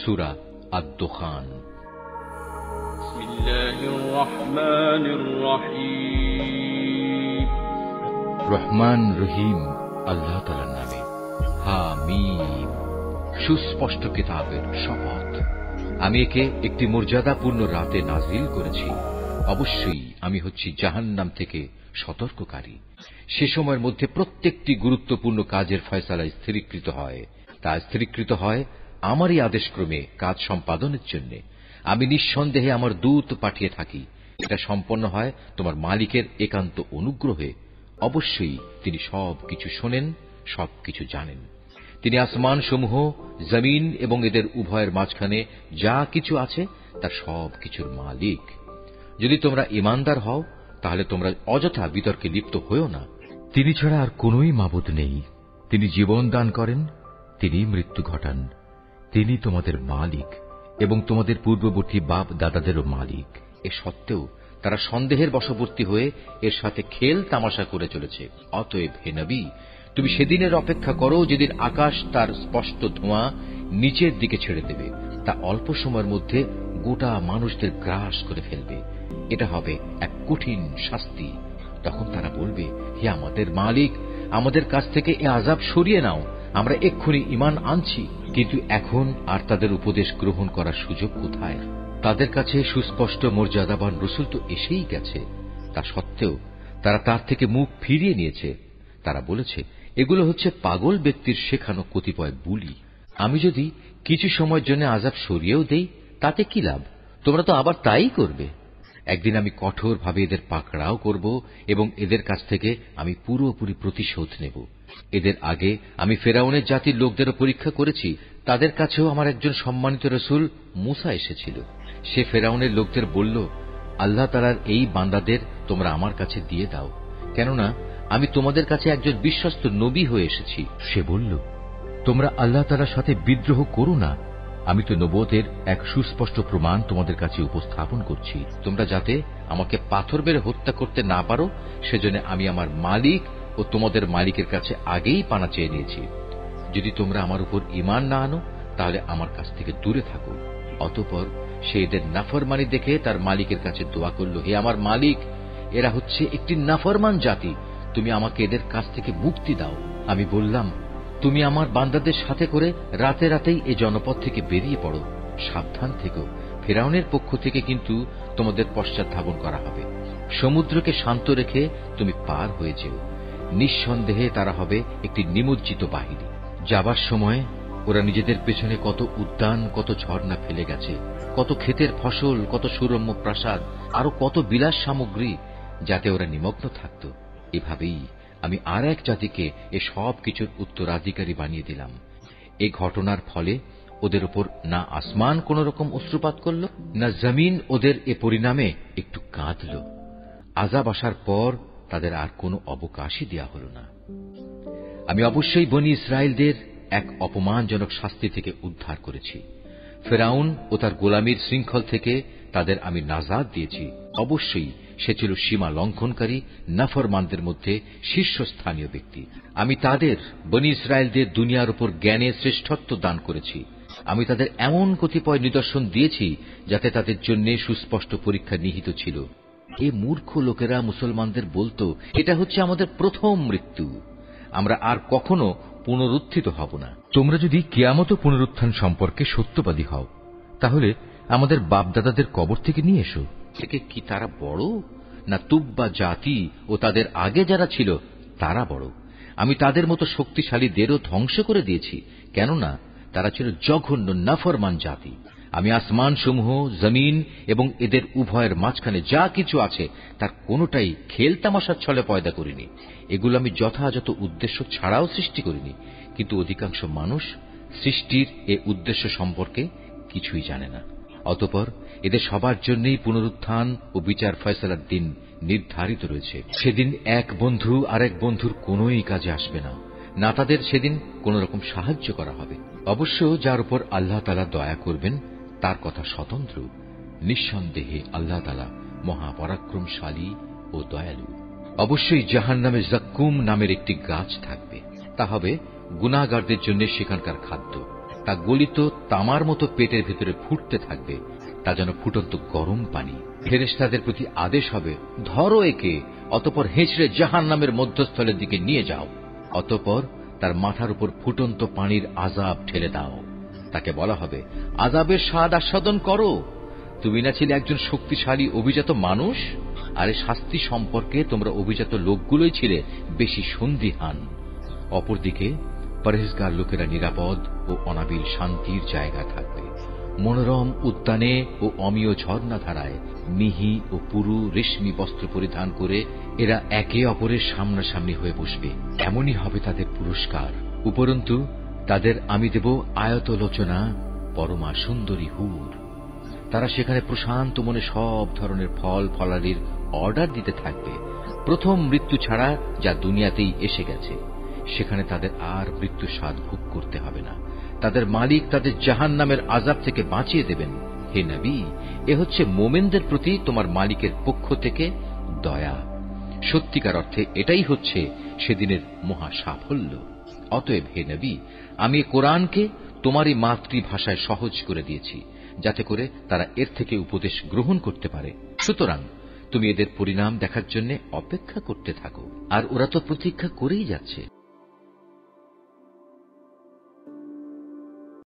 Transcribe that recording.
সূরা আদ-দুখান। রহমান রহিম আল্লাহ তাআলার নামে। হামিম। সুস্পষ্ট কিতাবের শপথ। আমি একে একটি মর্যাদাপূর্ণ রাতে নাজিল করেছি। অবশ্যই আমি হচ্ছি জাহান্নাম থেকে সতর্ককারী। সে সময়ের মধ্যে প্রত্যেকটি গুরুত্বপূর্ণ কাজের ফয়সালা স্থিরীকৃত হয়। তা স্থিরীকৃত হয় আমারই আদেশক্রমে কাজ সম্পাদনের জন্য। আমি নিঃসন্দেহে আমার দূত পাঠিয়ে থাকি। এটা সম্পন্ন হয় তোমার মালিকের একান্ত অনুগ্রহে। অবশ্যই তিনি সবকিছু শোনেন, সবকিছু জানেন। তিনি আসমান সমূহ, জমিন এবং এদের উভয়ের মাঝখানে যা কিছু আছে তার সবকিছুর মালিক। যদি তোমরা ঈমানদার হও তাহলে তোমরা অযথা বিতর্কে লিপ্ত হও না। তিনি ছাড়া আর কোনই মাবুদ নেই। তিনি জীবন দান করেন, তিনি মৃত্যু ঘটান। তিনি তোমাদের মালিক এবং তোমাদের পূর্ববর্তী বাপ দাদাদেরও মালিক। এ সত্ত্বেও তারা সন্দেহের বশবর্তী হয়ে এর সাথে খেল তামাশা করে চলেছে। অতএব হে নবী, তুমি সেদিনের অপেক্ষা করো যেদিন আকাশ তার স্পষ্ট ধোঁয়া নিচের দিকে ছেড়ে দেবে। তা অল্প সময়ের মধ্যে গোটা মানুষদের গ্রাস করে ফেলবে। এটা হবে এক কঠিন শাস্তি। তখন তারা বলবে, হে আমাদের মালিক, আমাদের কাছ থেকে এ আযাব সরিয়ে নাও, আমরা এক্ষুনি ঈমান আনছি। কিন্তু এখন আর তাদের উপদেশ গ্রহণ করার সুযোগ কোথায়? তাদের কাছে সুস্পষ্ট মর্যাদাবান রাসূল তো এসেই গেছে। তা সত্ত্বেও তারা তার থেকে মুখ ফিরিয়ে নিয়েছে। তারা বলেছে, এগুলো হচ্ছে পাগল ব্যক্তির শেখানো কতিপয় বুলি। আমি যদি কিছু সময়ের জন্য আযাব সরিয়েও দেই তাতে কি লাভ? তোমরা তো আবার তাই করবে। একদিন আমি কঠোরভাবে এদের পাকড়াও করব এবং এদের কাছ থেকে আমি পুরোপুরি প্রতিশোধ নেব। এদের আগে আমি ফেরাউনের জাতির লোকদেরও পরীক্ষা করেছি। তাদের কাছেও আমার একজন সম্মানিত রাসূল মূসা এসেছিল। সে ফেরাউনের লোকদের বলল, আল্লাহ তাআলার এই বান্দাদের তোমরা আমার কাছে দিয়ে দাও, কেননা আমি তোমাদের কাছে একজন বিশ্বস্ত নবী হয়ে এসেছি। সে বলল, তোমরা আল্লাহ তাআলার সাথে বিদ্রোহ করো না। আমি তো নবুয়তের এক সুস্পষ্ট প্রমাণ তোমাদের কাছে উপস্থাপন করছি। তোমরা যাতে আমাকে পাথর মেরে হত্যা করতে না পারো সেজন্য আমি আমার মালিক ও তোমাদের মালিকের কাছে আগেই পানা চেয়ে নিয়েছি। যদি তোমরা আমার উপর ঈমান না আনো তাহলে আমার কাছ থেকে দূরে থাকো। অতঃপর সে এদের নাফরমানি দেখে তার মালিকের কাছে দোয়া করল, হে আমার মালিক, এরা হচ্ছে একটি নাফরমান জাতি, তুমি আমাকে এদের কাছ থেকে মুক্তি দাও। আমি বললাম, তুমি আমার বান্দাদের সাথে করে রাতে রাতেই এ জনপদ থেকে বেরিয়ে পড়ো। সাবধান থেকো, ফেরাউনের পক্ষ থেকে কিন্তু তোমাদের পশ্চাৎ ধাবন করা হবে। সমুদ্রকে শান্ত রেখে তুমি পার হয়ে যেও। নিঃসন্দেহে তারা হবে একটি নিমজ্জিত বাহিনী। যাবার সময় ওরা নিজেদের পেছনে কত উদ্যান, কত ঝর্ণা ফেলে গেছে, কত ক্ষেতের ফসল, কত সুরম্য প্রাসাদ, আরো কত বিলাস সামগ্রী, যাতে ওরা নিমগ্ন থাকত। এভাবেই আমি আর এক জাতিকে এ সব কিছুর উত্তরাধিকারী বানিয়ে দিলাম। এই ঘটনার ফলে ওদের উপর না আসমান কোন রকম অশ্রুপাত করল, না জমিন ওদের এ পরিণামে একটু কাঁদল। আযাব আসার পর তাদের আর কোনো অবকাশই দেয়া হল না। আমি অবশ্যই বনী ইসরায়েলদের এক অপমানজনক শাস্তি থেকে উদ্ধার করেছি। ফেরাউন ও তার গোলামীর শৃঙ্খল থেকে তাদের আমি নাজাত দিয়েছি। অবশ্যই সে ছিল সীমা লঙ্ঘনকারী, নাফরমানদের মধ্যে শীর্ষস্থানীয় ব্যক্তি। আমি তাদের বনী ইসরায়েলদের দুনিয়ার উপর জ্ঞানে শ্রেষ্ঠত্ব দান করেছি। আমি তাদের এমন কতিপয় নিদর্শন দিয়েছি যাতে তাদের জন্য সুস্পষ্ট পরীক্ষা নিহিত ছিল। এ মূর্খ লোকেরা মুসলমানদের বলতো, এটা হচ্ছে আমাদের প্রথম মৃত্যু, আমরা আর কখনো পুনরুত্থিত হব না। তোমরা যদি কিয়ামত পুনরুত্থান সম্পর্কে সত্যবাদী হও তাহলে আমাদের বাপদাদাদের কবর থেকে নিয়ে এসো। থেকে কি তারা বড়, না তুব্বা জাতি ও তাদের আগে যারা ছিল তারা বড়? আমি তাদের মতো শক্তিশালীদেরও ধ্বংস করে দিয়েছি, কেননা তারা ছিল জঘন্য নাফরমান জাতি। আমি আসমান সমূহ, জমিন এবং এদের উভয়ের মাঝখানে যা কিছু আছে তার কোনোটাই খেল তামাশার ছলে পয়দা করিনি। এগুলো আমি যথাযথ উদ্দেশ্য ছাড়াও সৃষ্টি করিনি। কিন্তু অধিকাংশ মানুষ সৃষ্টির এ উদ্দেশ্য সম্পর্কে কিছুই জানে না। অতঃপর এদের সবার জন্যই পুনরুত্থান ও বিচার ফয়সালার দিন নির্ধারিত রয়েছে। সেদিন এক বন্ধু আরেক বন্ধুর কোনোই কাজে আসবে না, না তাদের সেদিন কোন রকম সাহায্য করা হবে। অবশ্য যার উপর আল্লাহ তাআলা দয়া করবেন তার কথা স্বতন্ত্র। নিঃসন্দেহে আল্লাহ তাআলা মহাপরাক্রমশালী ও দয়ালু। অবশ্যই জাহান্নামে জাক্কুম নামের একটি গাছ থাকবে, তা হবে গুনাহগারদের জন্য সেখানকার খাদ্য। থাকা গলিত তামার মতো পেটের ভেতরে ফুটতে থাকবে, তা যেন ফুটন্ত গরম পানি। ফেরেশতাদের প্রতি আদেশ হবে, ধরো একে, অতঃপর হেঁচড়ে জাহান্নামের মধ্যস্থলের দিকে নিয়ে যাও। অতঃপর তার মাথার উপর ফুটন্ত পানির আযাব ঠেলে দাও। তাকে বলা হবে, আযাবের স্বাদ আস্বাদন করো। তুমি না ছিলে একজন শক্তিশালী অভিজাত মানুষ? আর এই শাস্তি সম্পর্কে তোমরা অভিজাত লোকগুলোই ছিলে বেশি সন্দিহান। অপরদিকে পরহেজগার লোকেরা নিরাপদ ও অনাবিল শান্তির জায়গা থাকবে। মনোরম উদ্যানে ও অমীয় ঝর্ণাধারায় মিহি ও পুরু রেশমি বস্ত্র পরিধান করে এরা একে অপরের সামনাসামনি হয়ে বসবে। এমনই হবে তাদের পুরস্কার। উপরন্তু তাদের আমি দেব আয়তলোচনা পরমা সুন্দরী হুর। তারা সেখানে প্রশান্ত মনে সব ধরনের ফল ফলাদির অর্ডার দিতে থাকবে, প্রথম মৃত্যু ছাড়া যা দুনিয়াতেই এসে গেছে। সেখানে তাদের আর মৃত্যু স্বাদ ভোগ করতে হবে না। তাদের মালিক তাদের জাহান্নামের আযাব থেকে বাঁচিয়ে দেবেন। হে নবী, এ হচ্ছে মোমেনদের প্রতি তোমার মালিকের পক্ষ থেকে দয়া। সত্যিকার অর্থে এটাই হচ্ছে সেদিনের মহা সাফল্য। অতএব হে নবী, আমি কোরআনকে তোমারই মাতৃভাষায় সহজ করে দিয়েছি, যাতে করে তারা এর থেকে উপদেশ গ্রহণ করতে পারে। সুতরাং তুমি এদের পরিণাম দেখার জন্য অপেক্ষা করতে থাকো। আর ওরা তো প্রতীক্ষা করেই যাচ্ছে।